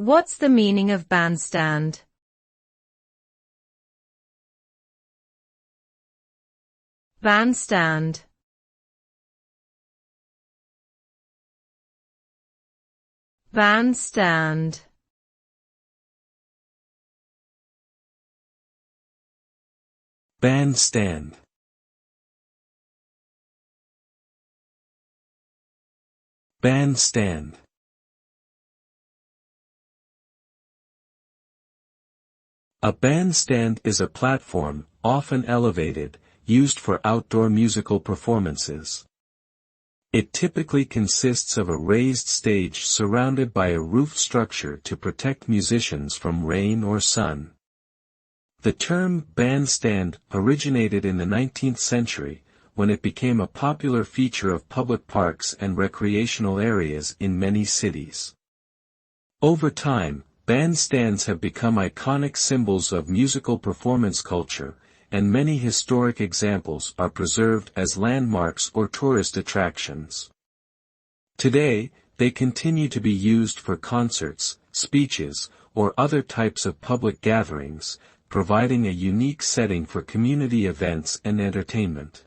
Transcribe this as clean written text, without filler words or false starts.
What's the meaning of bandstand? Bandstand. Bandstand. Bandstand. Bandstand. A bandstand is a platform, often elevated, used for outdoor musical performances. It typically consists of a raised stage surrounded by a roof structure to protect musicians from rain or sun. The term bandstand originated in the 19th century, when it became a popular feature of public parks and recreational areas in many cities. Over time, bandstands have become iconic symbols of musical performance culture, and many historic examples are preserved as landmarks or tourist attractions. Today, they continue to be used for concerts, speeches, or other types of public gatherings, providing a unique setting for community events and entertainment.